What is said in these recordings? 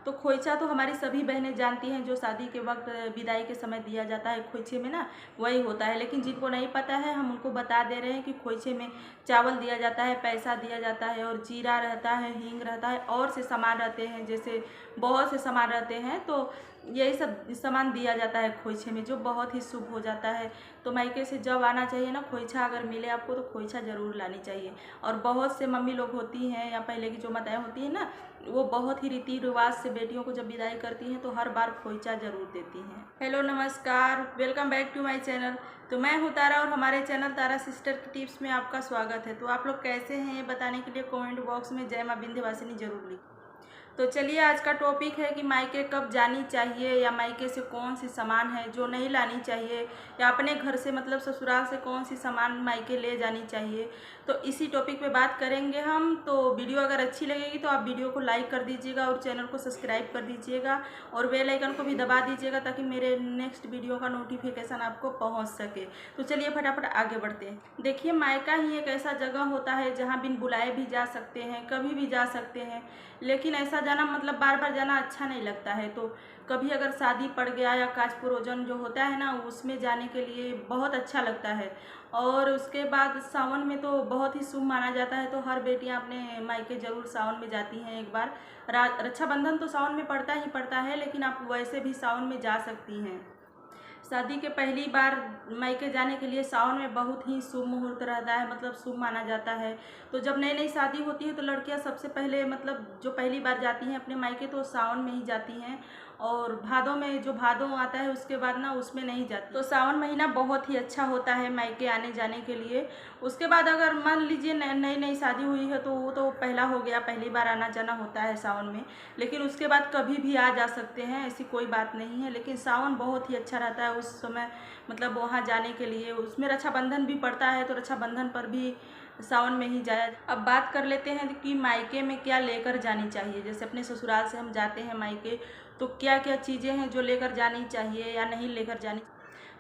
तो खोइचा तो हमारी सभी बहनें जानती हैं, जो शादी के वक्त विदाई के समय दिया जाता है खोइचे में ना, वही होता है। लेकिन जिनको नहीं पता है हम उनको बता दे रहे हैं कि खोइचे में चावल दिया जाता है, पैसा दिया जाता है और जीरा रहता है, हींग रहता है और से सामान रहते हैं, जैसे बहुत से सामान रहते हैं। तो यही सब सामान दिया जाता है खोइचे में, जो बहुत ही शुभ हो जाता है। तो मायके से जब आना चाहिए ना, खोइचा अगर मिले आपको तो खोइचा ज़रूर लानी चाहिए। और बहुत से मम्मी लोग होती हैं या पहले की जो माताएं होती हैं ना, वो बहुत ही रीति रिवाज से बेटियों को जब विदाई करती हैं तो हर बार खोइचा ज़रूर देती हैं। हेलो नमस्कार, welcome back to my channel. तो मैं हूँ तारा और हमारे चैनल तारा सिस्टर की टिप्स में आपका स्वागत है। तो आप लोग कैसे हैं ये बताने के लिए कमेंट बॉक्स में जय माँ विंध्यवासिनी जरूर लिखें। तो चलिए, आज का टॉपिक है कि मायके कब जानी चाहिए या मायके से कौन सी सामान है जो नहीं लानी चाहिए, या अपने घर से मतलब ससुराल से कौन सी सामान मायके ले जानी चाहिए। तो इसी टॉपिक पे बात करेंगे हम। तो वीडियो अगर अच्छी लगेगी तो आप वीडियो को लाइक कर दीजिएगा और चैनल को सब्सक्राइब कर दीजिएगा और बेल आइकन को भी दबा दीजिएगा ताकि मेरे नेक्स्ट वीडियो का नोटिफिकेशन आपको पहुँच सके। तो चलिए फटाफट आगे बढ़ते हैं। देखिए, मायका ही एक ऐसा जगह होता है जहाँ बिन बुलाए भी जा सकते हैं, कभी भी जा सकते हैं। लेकिन ऐसा जाना मतलब बार बार जाना अच्छा नहीं लगता है। तो कभी अगर शादी पड़ गया या काज परोजन जो होता है ना, उसमें जाने के लिए बहुत अच्छा लगता है। और उसके बाद सावन में तो बहुत ही शुभ माना जाता है। तो हर बेटियां अपने मायके ज़रूर सावन में जाती हैं एक बार। रक्षाबंधन तो सावन में पड़ता ही पड़ता है, लेकिन आप वैसे भी सावन में जा सकती हैं। शादी के पहली बार मायके जाने के लिए सावन में बहुत ही शुभ मुहूर्त रहता है, मतलब शुभ माना जाता है। तो जब नई नई शादी होती है तो लड़कियां सबसे पहले मतलब जो पहली बार जाती हैं अपने मायके तो सावन में ही जाती हैं। और भादों में जो भादों आता है उसके बाद ना उसमें नहीं जाती। तो सावन महीना बहुत ही अच्छा होता है मायके आने जाने के लिए। उसके बाद अगर मान लीजिए नई नई शादी हुई है तो वो तो पहला हो गया, पहली बार आना जाना होता है सावन में। लेकिन उसके बाद कभी भी आ जा सकते हैं, ऐसी कोई बात नहीं है। लेकिन सावन बहुत ही अच्छा रहता है उस समय, मतलब वहाँ जाने के लिए। उसमें रक्षाबंधन भी पड़ता है तो रक्षाबंधन पर भी सावन में ही जाया। अब बात कर लेते हैं कि मायके में क्या लेकर जानी चाहिए। जैसे अपने ससुराल से हम जाते हैं मायके, तो क्या क्या चीज़ें हैं जो लेकर जानी चाहिए या नहीं लेकर जानी।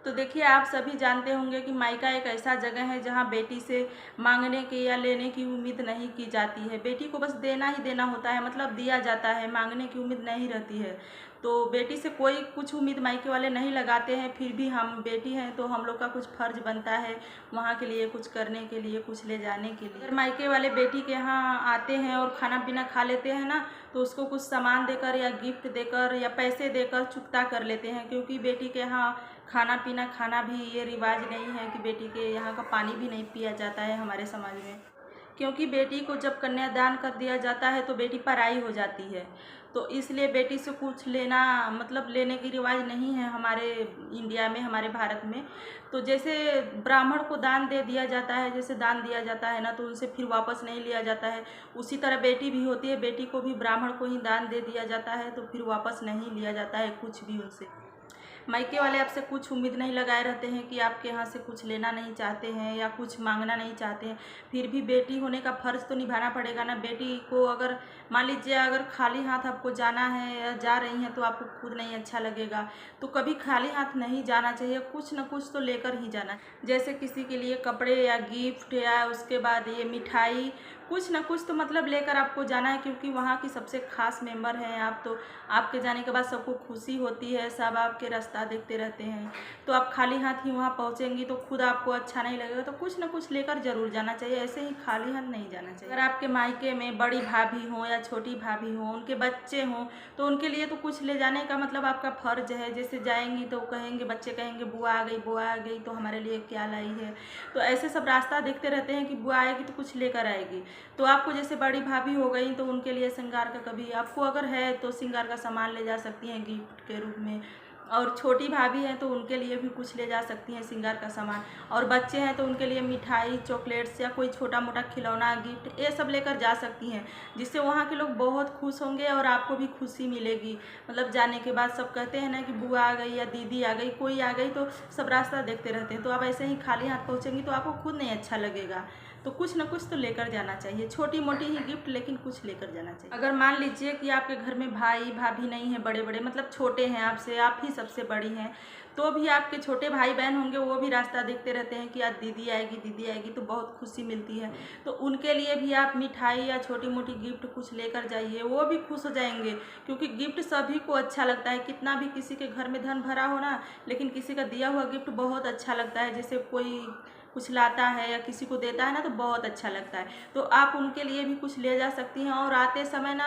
तो देखिए, आप सभी जानते होंगे कि मायका एक ऐसा जगह है जहाँ बेटी से मांगने की या लेने की उम्मीद नहीं की जाती है। बेटी को बस देना ही देना होता है, मतलब दिया जाता है, मांगने की उम्मीद नहीं रहती है। तो बेटी से कोई कुछ उम्मीद मायके वाले नहीं लगाते हैं। फिर भी हम बेटी हैं तो हम लोग का कुछ फर्ज बनता है वहाँ के लिए कुछ करने के लिए, कुछ ले जाने के लिए। अगर मायके वाले बेटी के यहाँ आते हैं और खाना पीना खा लेते हैं ना, तो उसको कुछ सामान देकर या गिफ्ट देकर या पैसे देकर चुकता कर लेते हैं। क्योंकि बेटी के यहाँ खाना पीना खाना भी ये रिवाज नहीं है कि बेटी के यहाँ का पानी भी नहीं पिया जाता है हमारे समाज में। क्योंकि बेटी को जब कन्यादान कर दिया जाता है तो बेटी पराई हो जाती है। तो इसलिए बेटी से कुछ लेना मतलब लेने की रिवाज नहीं है हमारे इंडिया में, हमारे भारत में। तो जैसे ब्राह्मण को दान दे दिया जाता है, जैसे दान दिया जाता है ना, तो उनसे फिर वापस नहीं लिया जाता है। उसी तरह बेटी भी होती है, बेटी को भी ब्राह्मण को ही दान दे दिया जाता है तो फिर वापस नहीं लिया जाता है कुछ भी उनसे। मायके वाले आपसे कुछ उम्मीद नहीं लगाए रहते हैं कि आपके यहाँ से कुछ लेना नहीं चाहते हैं या कुछ मांगना नहीं चाहते हैं। फिर भी बेटी होने का फ़र्ज़ तो निभाना पड़ेगा ना। बेटी को अगर मान लीजिए अगर खाली हाथ आपको जाना है या जा रही हैं तो आपको खुद नहीं अच्छा लगेगा। तो कभी खाली हाथ नहीं जाना चाहिए, कुछ न कुछ तो लेकर ही जाना। जैसे किसी के लिए कपड़े या गिफ्ट या उसके बाद ये मिठाई, कुछ ना कुछ तो मतलब लेकर आपको जाना है। क्योंकि वहाँ की सबसे खास मेंबर हैं आप। तो आपके जाने के बाद सबको खुशी होती है, सब आपके रास्ता देखते रहते हैं। तो आप खाली हाथ ही वहाँ पहुँचेंगी तो खुद आपको अच्छा नहीं लगेगा। तो कुछ ना कुछ लेकर ज़रूर जाना चाहिए, ऐसे ही खाली हाथ नहीं जाना चाहिए। अगर आपके मायके में बड़ी भाभी हों या छोटी भाभी हों, उनके बच्चे हों, तो उनके लिए तो कुछ ले जाने का मतलब आपका फ़र्ज है। जैसे जाएंगी तो कहेंगे, बच्चे कहेंगे बुआ आ गई, बुआ आ गई तो हमारे लिए क्या लाई है। तो ऐसे सब रास्ता देखते रहते हैं कि बुआ आएगी तो कुछ लेकर आएगी। तो आपको जैसे बड़ी भाभी हो गई तो उनके लिए श्रृंगार का, कभी आपको अगर है तो श्रृंगार का सामान ले जा सकती हैं गिफ्ट के रूप में। और छोटी भाभी हैं तो उनके लिए भी कुछ ले जा सकती हैं श्रृंगार का सामान। और बच्चे हैं तो उनके लिए मिठाई, चॉकलेट्स या कोई छोटा मोटा खिलौना, गिफ्ट, ये सब लेकर जा सकती हैं। जिससे वहाँ के लोग बहुत खुश होंगे और आपको भी खुशी मिलेगी। मतलब जाने के बाद सब कहते हैं ना कि बुआ आ गई या दीदी आ गई, कोई आ गई, तो सब रास्ता देखते रहते हैं। तो आप ऐसे ही खाली हाथ पहुँचेंगी तो आपको खुद नहीं अच्छा लगेगा। तो कुछ ना कुछ तो लेकर जाना चाहिए, छोटी मोटी ही गिफ्ट लेकिन कुछ लेकर जाना चाहिए। अगर मान लीजिए कि आपके घर में भाई भाभी नहीं है, बड़े बड़े मतलब छोटे हैं आपसे, आप ही सबसे बड़ी हैं, तो भी आपके छोटे भाई बहन होंगे, वो भी रास्ता देखते रहते हैं कि आज दीदी आएगी तो बहुत खुशी मिलती है। तो उनके लिए भी आप मिठाई या छोटी मोटी गिफ्ट कुछ लेकर जाइए, वो भी खुश हो जाएंगे। क्योंकि गिफ्ट सभी को अच्छा लगता है, कितना भी किसी के घर में धन भरा हो ना, लेकिन किसी का दिया हुआ गिफ्ट बहुत अच्छा लगता है। जैसे कोई कुछ लाता है या किसी को देता है ना, तो बहुत अच्छा लगता है। तो आप उनके लिए भी कुछ ले जा सकती हैं। और आते समय ना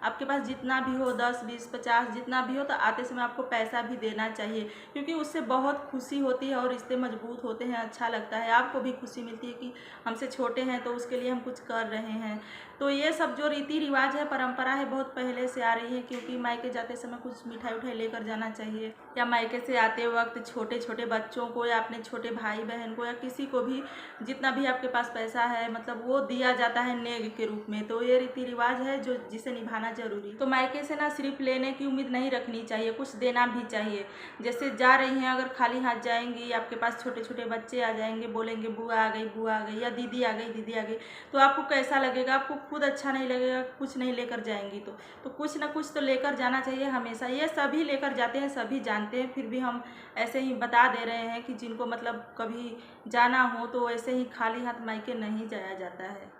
आपके पास जितना भी हो, 10, 20, 50 जितना भी हो, तो आते समय आपको पैसा भी देना चाहिए, क्योंकि उससे बहुत खुशी होती है और रिश्ते मजबूत होते हैं, अच्छा लगता है। आपको भी खुशी मिलती है कि हमसे छोटे हैं तो उसके लिए हम कुछ कर रहे हैं। तो ये सब जो रीति रिवाज है, परंपरा है, बहुत पहले से आ रही है। क्योंकि मायके जाते समय कुछ मिठाई उठाई लेकर जाना चाहिए, या मायके से आते वक्त छोटे छोटे बच्चों को या अपने छोटे भाई बहन को या किसी को भी, जितना भी आपके पास पैसा है, मतलब वो दिया जाता है नेग के रूप में। तो ये रीति रिवाज है जो जिसे निभाना जरूरी। तो मायके से ना सिर्फ लेने की उम्मीद नहीं रखनी चाहिए, कुछ देना भी चाहिए। जैसे जा रही हैं, अगर खाली हाथ जाएंगी, आपके पास छोटे छोटे बच्चे आ जाएंगे, बोलेंगे बुआ आ गई, या दीदी आ गई, तो आपको कैसा लगेगा? आपको खुद अच्छा नहीं लगेगा, कुछ नहीं लेकर जाएंगी। तो कुछ ना कुछ तो लेकर जाना चाहिए हमेशा। ये सभी लेकर जाते हैं, सभी जानते हैं, फिर भी हम ऐसे ही बता दे रहे हैं कि जिनको मतलब कभी जाना हो तो ऐसे ही खाली हाथ मायके नहीं जाया जाता है।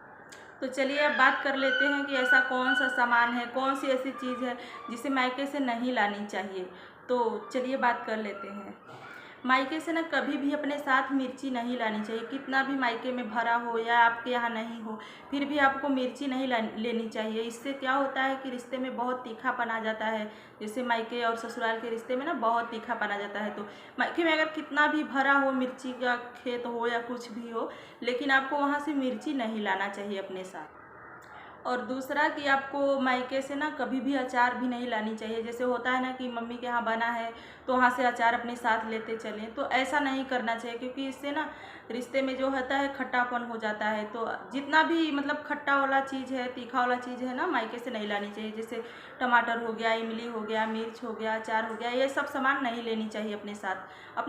तो चलिए अब बात कर लेते हैं कि ऐसा कौन सा सामान है, कौन सी ऐसी चीज़ है जिसे मायके से नहीं लानी चाहिए। तो चलिए बात कर लेते हैं। मायके से ना कभी भी अपने साथ मिर्ची नहीं लानी चाहिए। कितना भी मायके में भरा हो या आपके यहाँ नहीं हो, फिर भी आपको मिर्ची नहीं लेनी चाहिए। इससे क्या होता है कि रिश्ते में बहुत तीखापन आ जाता है। जैसे मायके और ससुराल के रिश्ते में ना बहुत तीखापन आ जाता है। तो मायके में अगर कितना भी भरा हो, मिर्ची का खेत हो या कुछ भी हो, लेकिन आपको वहाँ से मिर्ची नहीं लाना चाहिए अपने साथ। और दूसरा कि आपको मायके से ना कभी भी अचार भी नहीं लानी चाहिए। जैसे होता है ना कि मम्मी के यहाँ बना है तो वहाँ से अचार अपने साथ लेते चलें, तो ऐसा नहीं करना चाहिए। क्योंकि इससे ना रिश्ते में जो होता है खट्टापन हो जाता है। तो जितना भी मतलब खट्टा वाला चीज़ है, तीखा वाला चीज़ है ना, मायके से नहीं लानी चाहिए। जैसे टमाटर हो गया, इमली हो गया, मिर्च हो गया, अचार हो गया, ये सब सामान नहीं लेनी चाहिए अपने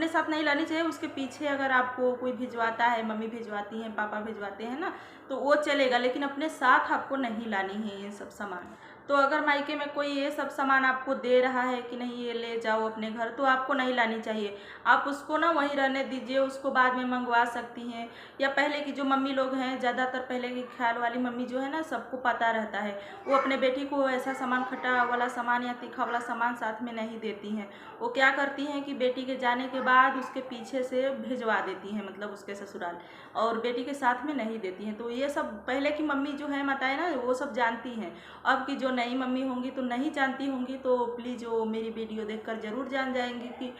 साथ नहीं लानी चाहिए। उसके पीछे अगर आपको कोई भिजवाता है, मम्मी भिजवाती हैं, पापा भिजवाते हैं ना, तो वो चलेगा, लेकिन अपने साथ आपको नहीं लानी है ये सब सामान। तो अगर मायके में कोई ये सब सामान आपको दे रहा है कि नहीं ये ले जाओ अपने घर, तो आपको नहीं लानी चाहिए। आप उसको ना वहीं रहने दीजिए, उसको बाद में मंगवा सकती हैं। या पहले की जो मम्मी लोग हैं, ज़्यादातर पहले की ख्याल वाली मम्मी जो है ना, सबको पता रहता है, वो अपने बेटी को ऐसा सामान, खट्टा वाला सामान या तीखा वाला सामान साथ में नहीं देती हैं। वो क्या करती हैं कि बेटी के जाने के बाद उसके पीछे से भिजवा देती हैं, मतलब उसके ससुराल, और बेटी के साथ में नहीं देती हैं। तो ये सब पहले की मम्मी जो है माताएं ना, वो सब जानती हैं। अब की जो नई मम्मी होंगी तो नहीं जानती होंगी, तो प्लीज़ वो मेरी वीडियो देखकर ज़रूर जान जाएंगी कि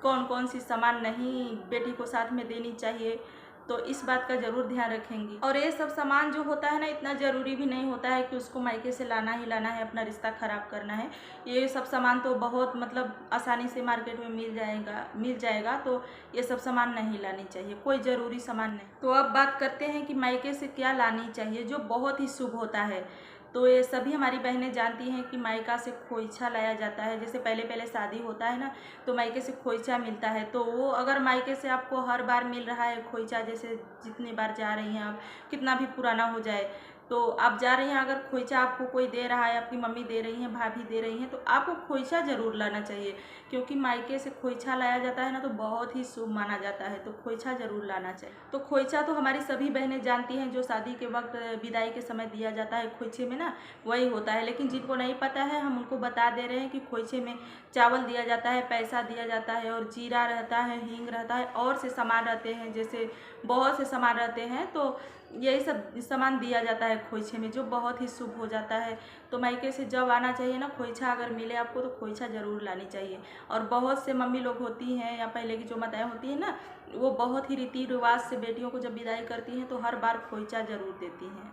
कौन कौन सी सामान नहीं बेटी को साथ में देनी चाहिए। तो इस बात का ज़रूर ध्यान रखेंगी। और ये सब सामान जो होता है ना, इतना ज़रूरी भी नहीं होता है कि उसको मायके से लाना ही लाना है, अपना रिश्ता ख़राब करना है। ये सब सामान तो बहुत मतलब आसानी से मार्केट में मिल जाएगा। तो ये सब सामान नहीं लानी चाहिए, कोई ज़रूरी सामान नहीं। तो अब बात करते हैं कि मायके से क्या लानी चाहिए जो बहुत ही शुभ होता है। तो ये सभी हमारी बहनें जानती हैं कि मायका से खोइछा लाया जाता है। जैसे पहले पहले शादी होता है ना, तो मायके से खोइछा मिलता है। तो वो अगर मायके से आपको हर बार मिल रहा है खोइछा, जैसे जितनी बार जा रही हैं आप, कितना भी पुराना हो जाए, तो आप जा रही हैं, अगर खोइछा आपको कोई दे रहा है, आपकी मम्मी दे रही हैं, भाभी दे रही हैं, तो आपको खोइछा ज़रूर लाना चाहिए। क्योंकि मायके से खोइछा लाया जाता है ना, तो बहुत ही शुभ माना जाता है। तो खोइछा ज़रूर लाना चाहिए। तो खोइछा तो हमारी सभी बहनें जानती हैं, जो शादी के वक्त विदाई के समय दिया जाता है खोइछे में ना, वही होता है। लेकिन जिनको नहीं पता है, हम उनको बता दे रहे हैं कि खोइछे में चावल दिया जाता है, पैसा दिया जाता है, और जीरा रहता है, हींग रहता है, और से सामान रहते हैं, जैसे बहुत से सामान रहते हैं। तो यही सब सामान दिया जाता है खोइछे में, जो बहुत ही शुभ हो जाता है। तो मायके से जब आना चाहिए ना, खोइछा अगर मिले आपको तो खोइछा ज़रूर लानी चाहिए। और बहुत से मम्मी लोग होती हैं या पहले की जो माताएं होती हैं ना, वो बहुत ही रीति रिवाज से बेटियों को जब विदाई करती हैं तो हर बार खोइछा ज़रूर देती हैं।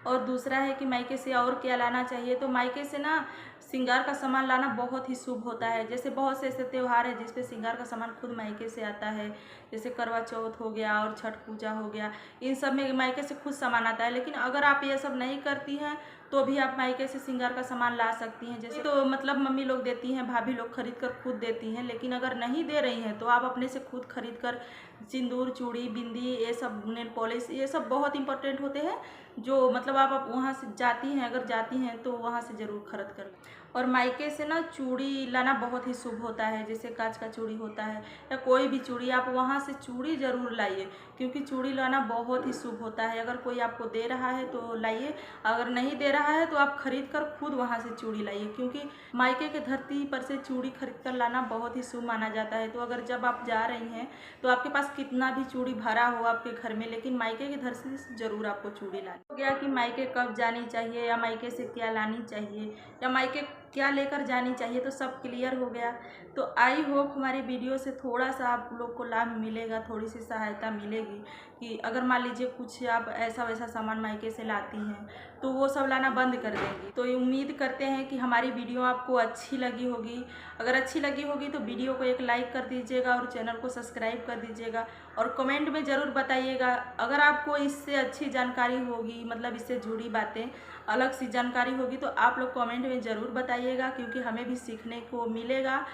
और दूसरा है कि मायके से और क्या लाना चाहिए। तो मायके से ना श्रृंगार का सामान लाना बहुत ही शुभ होता है। जैसे बहुत से ऐसे त्यौहार है जिसपे श्रृंगार का सामान खुद मायके से आता है। जैसे करवा चौथ हो गया और छठ पूजा हो गया, इन सब में मायके से खुद सामान आता है। लेकिन अगर आप ये सब नहीं करती हैं तो भी आप मायके से श्रृंगार का सामान ला सकती हैं। जैसे तो मतलब मम्मी लोग देती हैं, भाभी लोग खरीद कर खुद देती हैं, लेकिन अगर नहीं दे रही हैं तो आप अपने से खुद खरीद कर सिंदूर, चूड़ी, बिंदी, ये सब नेल पॉलिश, ये सब बहुत इंपॉर्टेंट होते हैं जो मतलब आप वहाँ से जाती हैं, अगर जाती हैं तो वहाँ से ज़रूर खरीद कर। और मायके से ना चूड़ी लाना बहुत ही शुभ होता है, जैसे कांच का चूड़ी होता है या कोई भी चूड़ी, आप वहाँ से चूड़ी ज़रूर लाइए, क्योंकि चूड़ी लाना बहुत ही शुभ होता है। अगर कोई आपको दे रहा है तो लाइए, अगर नहीं दे रहा है तो आप खरीद कर खुद वहाँ से चूड़ी लाइए, क्योंकि मायके के धरती पर से चूड़ी खरीद कर लाना बहुत ही शुभ माना जाता है। तो अगर जब आप जा रही हैं तो आपके पास कितना भी चूड़ी भरा हो आपके घर में, लेकिन मायके के धरती से ज़रूर आपको चूड़ी लानी। हो गया कि मायके कब जानी चाहिए या मायके से क्या लानी चाहिए या मायके क्या लेकर जानी चाहिए, तो सब क्लियर हो गया। तो आई होप हमारी वीडियो से थोड़ा सा आप लोग को लाभ मिलेगा, थोड़ी सी सहायता मिलेगी कि अगर मान लीजिए कुछ आप ऐसा वैसा सामान मायके से लाती हैं तो वो सब लाना बंद कर देंगी। तो उम्मीद करते हैं कि हमारी वीडियो आपको अच्छी लगी होगी। अगर अच्छी लगी होगी तो वीडियो को एक लाइक कर दीजिएगा और चैनल को सब्सक्राइब कर दीजिएगा और कमेंट में ज़रूर बताइएगा अगर आपको इससे अच्छी जानकारी होगी, मतलब इससे जुड़ी बातें अलग सी जानकारी होगी तो आप लोग कमेंट में ज़रूर बताइएगा, क्योंकि हमें भी सीखने को मिलेगा।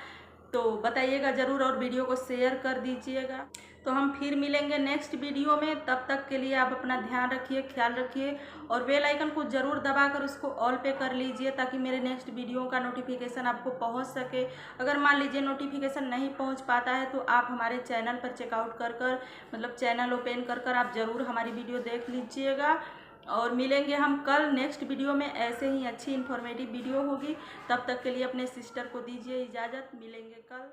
तो बताइएगा ज़रूर और वीडियो को शेयर कर दीजिएगा। तो हम फिर मिलेंगे नेक्स्ट वीडियो में, तब तक के लिए आप अपना ध्यान रखिए, ख्याल रखिए और बेल आइकन को ज़रूर दबाकर उसको ऑल पे कर लीजिए ताकि मेरे नेक्स्ट वीडियो का नोटिफिकेशन आपको पहुंच सके। अगर मान लीजिए नोटिफिकेशन नहीं पहुंच पाता है तो आप हमारे चैनल पर चेकआउट कर मतलब चैनल ओपन कर आप ज़रूर हमारी वीडियो देख लीजिएगा। और मिलेंगे हम कल नेक्स्ट वीडियो में, ऐसे ही अच्छी इन्फॉर्मेटिव वीडियो होगी। तब तक के लिए अपने सिस्टर को दीजिए इजाज़त, मिलेंगे कल।